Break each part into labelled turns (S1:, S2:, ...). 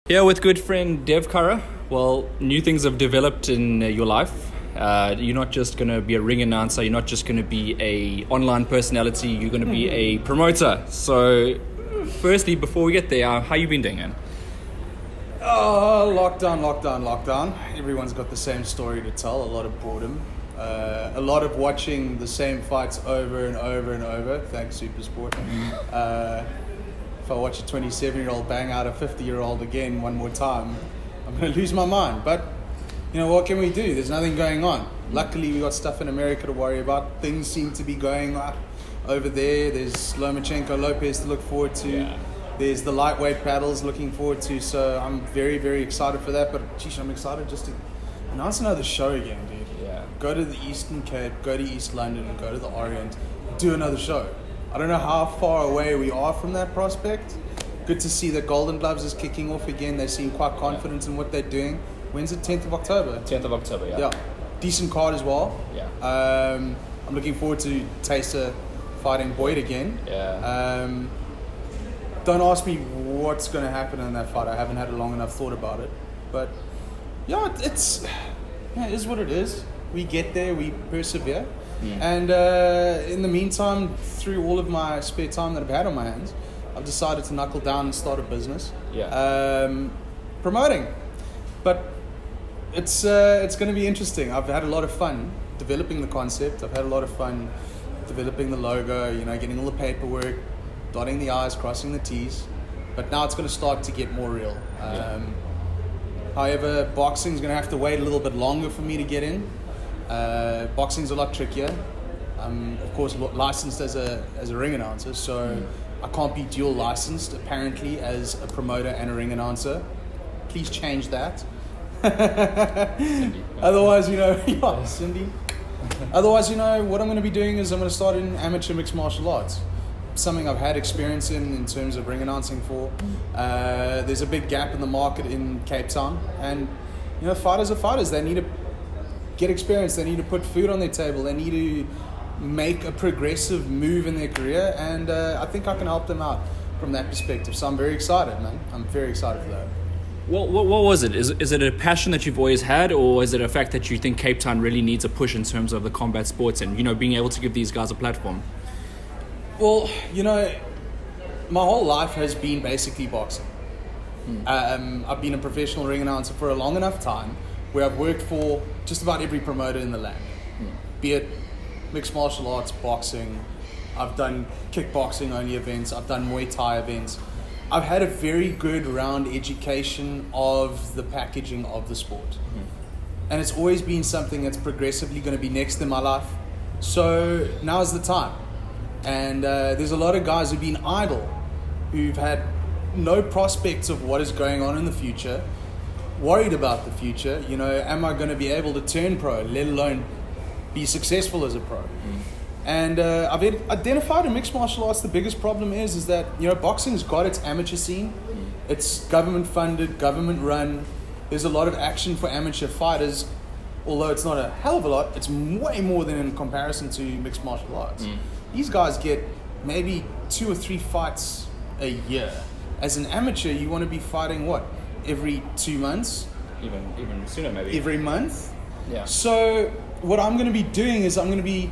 S1: Here with good friend Dev Currer. Well, new things have developed in your life. You're not just going to be a ring announcer. You're not just going to be a online personality. You're going to be a promoter. So, firstly, before we get there, how you been doing, man?
S2: Oh, lockdown. Everyone's got the same story to tell. A lot of boredom. A lot of watching the same fights over and over. Thanks, Supersport. If I watch a 27-year-old bang out a 50-year-old again one more time, I'm going to lose my mind. But, you know, what can we do? There's nothing going on. Luckily, we got stuff in America to worry about. Things seem to be going up over there. There's Lomachenko Lopez to look forward to.
S1: Yeah.
S2: There's the lightweight battles looking forward to. So I'm very, very excited for that. But, geez, I'm excited just to announce another show again, dude.
S1: Yeah.
S2: Go to the Eastern Cape, go to East London, go to the Orient, do another show. I don't know how far away we are from that prospect. Good to see that Golden Gloves is kicking off again. They seem quite confident in what they're doing. When's it? 10th of October?
S1: 10th of October, yeah.
S2: Yeah. Decent card as well.
S1: Yeah.
S2: I'm looking forward to Taster fighting Boyd again.
S1: Yeah.
S2: Don't ask me what's going to happen in that fight. I haven't had a long enough thought about it. But, yeah, it is what it is. We get there, we persevere. And in the meantime, through all of my spare time that I've had on my hands, I've decided to knuckle down and start a business.
S1: Yeah.
S2: Promoting. But it's going to be interesting. I've had a lot of fun developing the concept. I've had a lot of fun developing the logo, getting all the paperwork, dotting the I's, crossing the T's. But now it's going to start to get more real. However, boxing's going to have to wait a little bit longer for me to get in. Boxing's a lot trickier. I'm, of course, licensed as a ring announcer, so I can't be dual licensed, apparently, as a promoter and a ring announcer. Please change that.
S1: Cindy.
S2: Otherwise, Cindy. Otherwise, what I'm going to be doing is I'm going to start in amateur mixed martial arts. Something I've had experience in terms of ring announcing for. There's a big gap in the market in Cape Town, and fighters are fighters. They need to get experience. They need to put food on their table. They need to make a progressive move in their career, and I think I can help them out from that perspective. So I'm very excited, man. I'm very excited for that.
S1: What was it? Is it a passion that you've always had, or is it a fact that you think Cape Town really needs a push in terms of the combat sports and being able to give these guys a platform?
S2: Well, my whole life has been basically boxing. I've been a professional ring announcer for a long enough time where I've worked for just about every promoter in the land, be it mixed martial arts, boxing. I've done kickboxing only events. I've done Muay Thai events. I've had a very good round education of the packaging of the sport. And it's always been something that's progressively going to be next in my life. So now's the time. And there's a lot of guys who've been idle, who've had no prospects of what is going on in the future, worried about the future. Am I going to be able to turn pro, let alone be successful as a pro? And I've identified in mixed martial arts the biggest problem is that boxing's got its amateur scene. It's government funded, government run. There's a lot of action for amateur fighters, although it's not a hell of a lot. It's way more than in comparison to mixed martial arts. These guys get maybe 2 or 3 fights a year. As an amateur, you want to be fighting what? Every 2 months?
S1: Even sooner, maybe.
S2: Every month?
S1: Yeah.
S2: So what I'm going to be doing is I'm going to be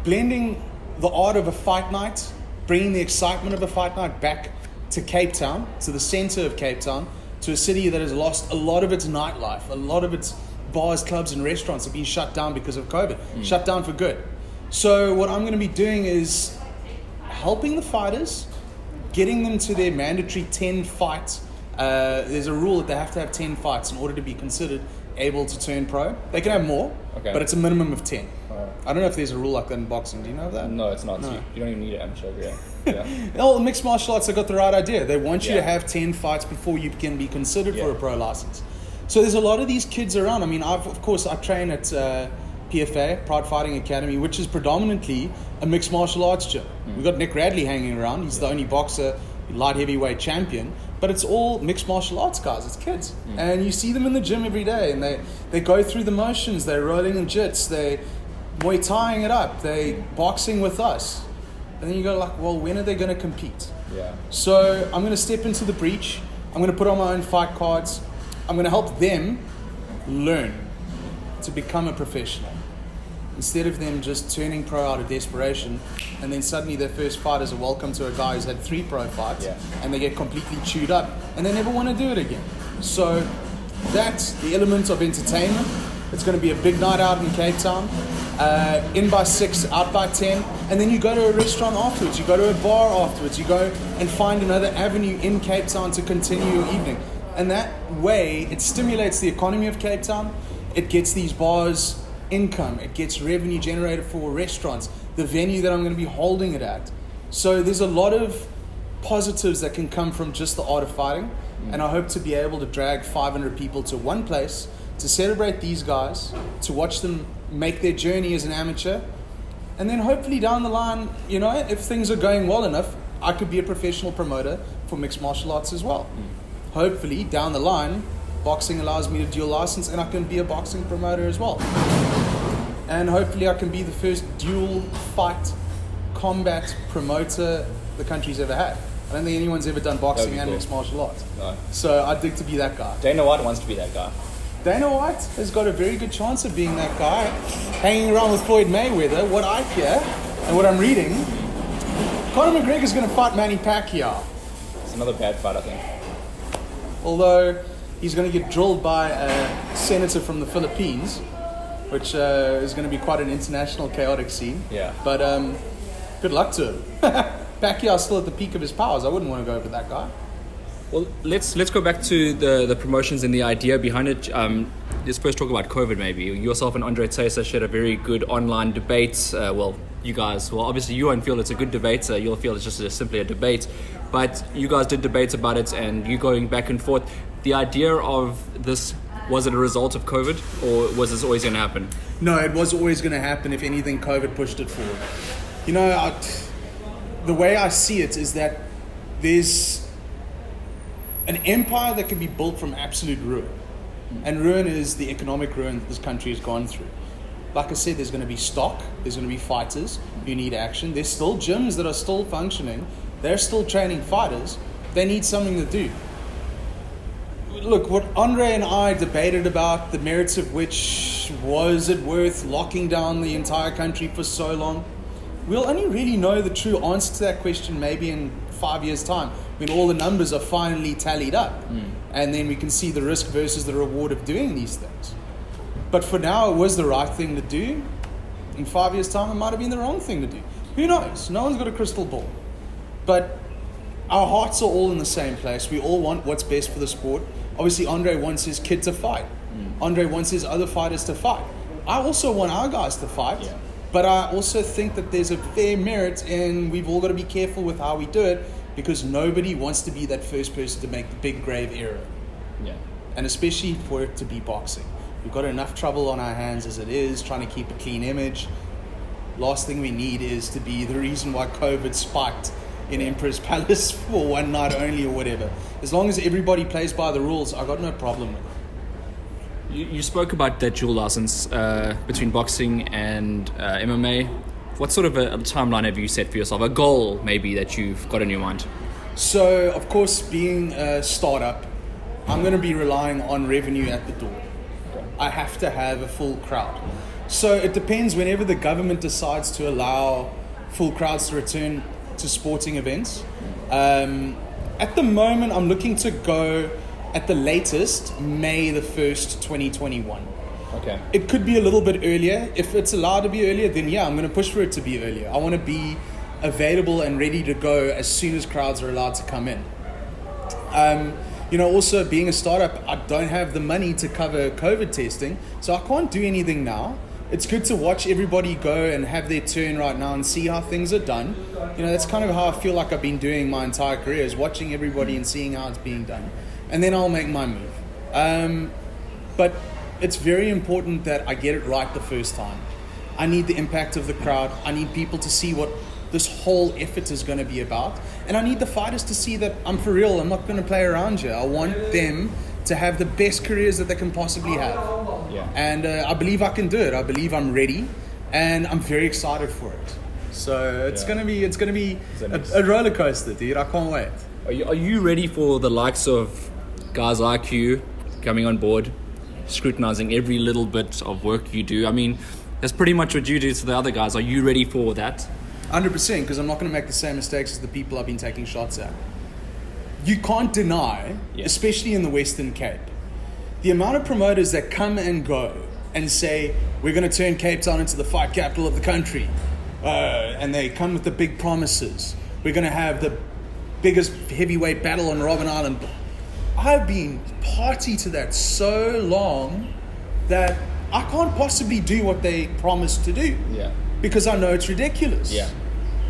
S2: blending the art of a fight night, bringing the excitement of a fight night back to Cape Town, to the center of Cape Town, to a city that has lost a lot of its nightlife. A lot of its bars, clubs, and restaurants have been shut down because of COVID. Shut down for good. So what I'm going to be doing is helping the fighters, getting them to their mandatory 10 fights. There's a rule that they have to have 10 fights in order to be considered able to turn pro. They can have more, but it's a minimum of 10. I don't know if there's a rule like that in boxing. Do you know that?
S1: No, it's not. No. You don't even need an amateur. Yeah.
S2: Well, mixed martial arts have got the right idea. They want you to have 10 fights before you can be considered for a pro license. So there's a lot of these kids around. I mean, I train at PFA, Pride Fighting Academy, which is predominantly a mixed martial arts gym. We've got Nick Radley hanging around. He's the only boxer, light heavyweight champion. But it's all mixed martial arts guys. It's kids. And you see them in the gym every day. And they go through the motions. They're rolling in jits. They Muay Thaiing it up. They boxing with us. And then you go like, well, when are they going to compete?
S1: Yeah.
S2: So I'm going to step into the breach, I'm going to put on my own fight cards. I'm going to help them learn to become a professional. Instead of them just turning pro out of desperation, and then suddenly their first fight is a welcome to a guy who's had 3 pro fights, and they get completely chewed up, and they never want to do it again. So that's the element of entertainment. It's going to be a big night out in Cape Town. In by 6, out by 10, and then you go to a restaurant afterwards, you go to a bar afterwards, you go and find another avenue in Cape Town to continue your evening. And that way, it stimulates the economy of Cape Town, it gets these bars income, it gets revenue generated for restaurants, the venue that I'm going to be holding it at. So there's a lot of positives that can come from just the art of fighting, and I hope to be able to drag 500 people to one place to celebrate these guys, to watch them make their journey as an amateur, and then hopefully down the line, you know, if things are going well enough, I could be a professional promoter for mixed martial arts as well. Hopefully down the line, boxing allows me to dual license and I can be a boxing promoter as well. And hopefully I can be the first dual fight combat promoter the country's ever had. I don't think anyone's ever done boxing and mixed martial arts.
S3: No.
S2: So I'd dig to be that guy.
S3: Dana White wants to be that guy.
S2: Dana White has got a very good chance of being that guy. Hanging around with Floyd Mayweather, what I hear and what I'm reading, Conor McGregor's going to fight Manny Pacquiao.
S3: It's another bad fight, I think.
S2: Although he's going to get drilled by a senator from the Philippines, which is going to be quite an international chaotic scene.
S3: Yeah.
S2: But good luck to him. Pacquiao's still at the peak of his powers. I wouldn't want to go over that guy.
S1: Well, let's go back to the promotions and the idea behind it. Let's first talk about COVID maybe. Yourself and Andre Tesa shared a very good online debate. You guys, obviously you won't feel it's a good debate. You'll feel it's just simply a debate. But you guys did debates about it and you going back and forth. The idea of this, was it a result of COVID or was this always going to happen?
S2: No, it was always going to happen. If anything, COVID pushed it forward. You know, the way I see it is that there's an empire that can be built from absolute ruin. And ruin is the economic ruin that this country has gone through. Like I said, there's going to be stock, there's going to be fighters, you need action. There's still gyms that are still functioning, they're still training fighters, they need something to do. Look, what Andre and I debated about, the merits of which, was it worth locking down the entire country for so long? We'll only really know the true answer to that question maybe in 5 years' time, when all the numbers are finally tallied up, and then we can see the risk versus the reward of doing these things. But for now, it was the right thing to do. In 5 years' time, it might have been the wrong thing to do. Who knows? No one's got a crystal ball. But our hearts are all in the same place. We all want what's best for the sport. Obviously, Andre wants his kid to fight. Andre wants his other fighters to fight. I also want our guys to fight. Yeah. But I also think that there's a fair merit in we've all got to be careful with how we do it, because nobody wants to be that first person to make the big grave error.
S3: Yeah.
S2: And especially for it to be boxing. We've got enough trouble on our hands as it is, trying to keep a clean image. Last thing we need is to be the reason why COVID spiked in Emperor's Palace for one night only or whatever. As long as everybody plays by the rules, I've got no problem with it.
S1: You spoke about that dual license between boxing and MMA. What sort of a timeline have you set for yourself? A goal, maybe, that you've got in your mind?
S2: So, of course, being a startup, I'm going to be relying on revenue at the door. I have to have a full crowd. So it depends whenever the government decides to allow full crowds to return to sporting events. At the moment, I'm looking to go at the latest May the 1st, 2021.
S3: Okay.
S2: It could be a little bit earlier. If it's allowed to be earlier, then yeah, I'm going to push for it to be earlier. I want to be available and ready to go as soon as crowds are allowed to come in. Also being a startup, I don't have the money to cover COVID testing, so I can't do anything now. It's good to watch everybody go and have their turn right now and see how things are done. That's kind of how I feel like I've been doing my entire career, is watching everybody and seeing how it's being done. And then I'll make my move. But it's very important that I get it right the first time. I need the impact of the crowd. I need people to see what this whole effort is going to be about. And I need the fighters to see that I'm for real. I'm not going to play around here. I want them to have the best careers that they can possibly have.
S3: Yeah.
S2: And I believe I can do it. I believe I'm ready. And I'm very excited for it. So it's going to be a roller coaster, dude. I can't wait.
S1: Are you ready for the likes of guys like you coming on board, scrutinizing every little bit of work you do? I mean, that's pretty much what you do to the other guys. Are you ready for that?
S2: 100%, because I'm not going to make the same mistakes as the people I've been taking shots at. You can't deny, especially in the Western Cape, the amount of promoters that come and go and say, we're going to turn Cape Town into the fight capital of the country. And they come with the big promises. We're going to have the biggest heavyweight battle on Robben Island. I've been party to that so long that I can't possibly do what they promised to do.
S3: Yeah.
S2: Because I know it's ridiculous.
S3: Yeah.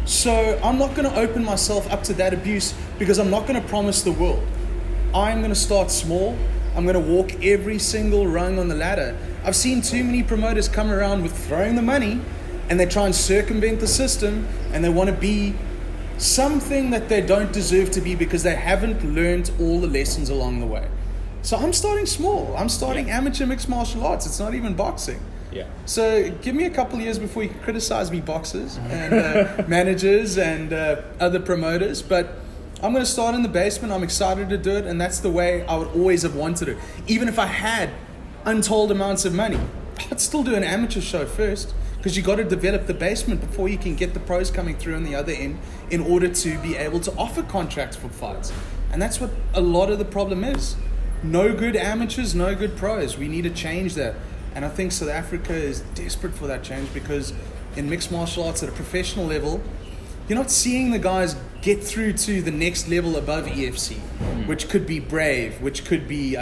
S2: So I'm not going to open myself up to that abuse because I'm not going to promise the world. I'm going to start small. I'm going to walk every single rung on the ladder. I've seen too many promoters come around with throwing the money and they try and circumvent the system and they want to be something that they don't deserve to be because they haven't learned all the lessons along the way. So I'm starting small. I'm starting amateur mixed martial arts. It's not even boxing.
S3: Yeah.
S2: So give me a couple of years before you can criticize me, boxers and managers and other promoters. But I'm going to start in the basement. I'm excited to do it. And that's the way I would always have wanted it. Even if I had untold amounts of money, I'd still do an amateur show first. Because you got to develop the basement before you can get the pros coming through on the other end in order to be able to offer contracts for fights. And that's what a lot of the problem is. No good amateurs, no good pros. We need to change that. And I think South Africa is desperate for that change because in mixed martial arts at a professional level, you're not seeing the guys get through to the next level above EFC, which could be Brave, which could be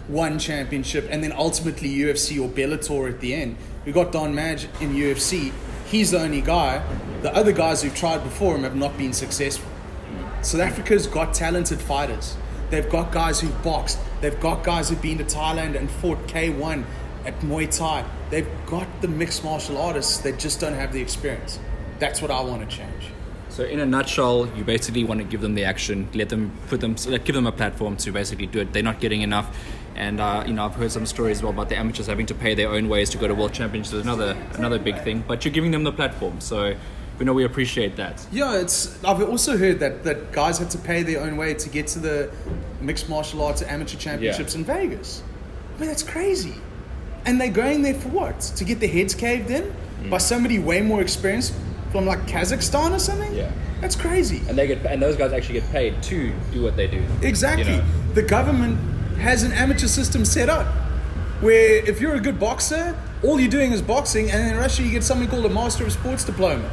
S2: one championship, and then ultimately UFC or Bellator at the end. We got Don Madge in UFC. He's the only guy. The other guys who've tried before him have not been successful. South Africa's got talented fighters. They've got guys who've boxed. They've got guys who've been to Thailand and fought K1 at Muay Thai. They've got the mixed martial artists. They just don't have the experience. That's what I want to change.
S1: So in a nutshell, you basically want to give them the action, give them a platform to basically do it. They're not getting enough. And I've heard some stories as well about the amateurs having to pay their own ways to go to world championships. Another big thing. But you're giving them the platform, so we appreciate that.
S2: Yeah, I've also heard that guys had to pay their own way to get to the mixed martial arts amateur championships in Vegas. I mean, that's crazy. And they're going there for what? To get their heads caved in by somebody way more experienced from like Kazakhstan or something?
S3: Yeah.
S2: That's crazy.
S3: And those guys actually get paid to do what they do.
S2: Exactly. You know? The government has an amateur system set up where if you're a good boxer, all you're doing is boxing, and in Russia you get something called a Master of Sports diploma.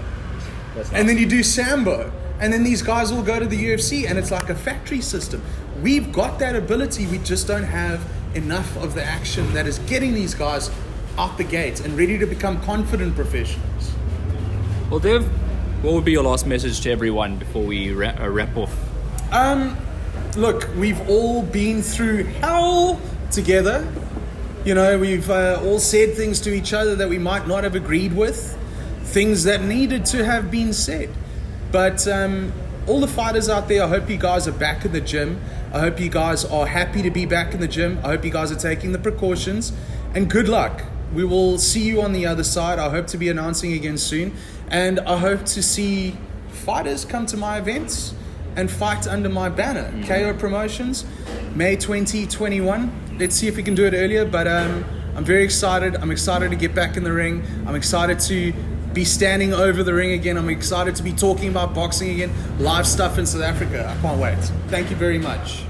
S3: That's nice.
S2: And then you do Sambo. And then these guys all go to the UFC, and it's like a factory system. We've got that ability, we just don't have enough of the action that is getting these guys out the gate and ready to become confident professionals.
S1: Well, Dev, what would be your last message to everyone before we wrap off?
S2: Look, we've all been through hell together. You know, we've all said things to each other that we might not have agreed with, things that needed to have been said. But all the fighters out there, I hope you guys are back in the gym. I hope you guys are happy to be back in the gym. I hope you guys are taking the precautions. And good luck. We will see you on the other side. I hope to be announcing again soon. And I hope to see fighters come to my events and fight under my banner. Kayo Promotions, May 2021. Let's see if we can do it earlier. But I'm very excited. I'm excited to get back in the ring. I'm excited to be standing over the ring again. I'm excited to be talking about boxing again, live stuff in South Africa. I can't wait. Thank you very much.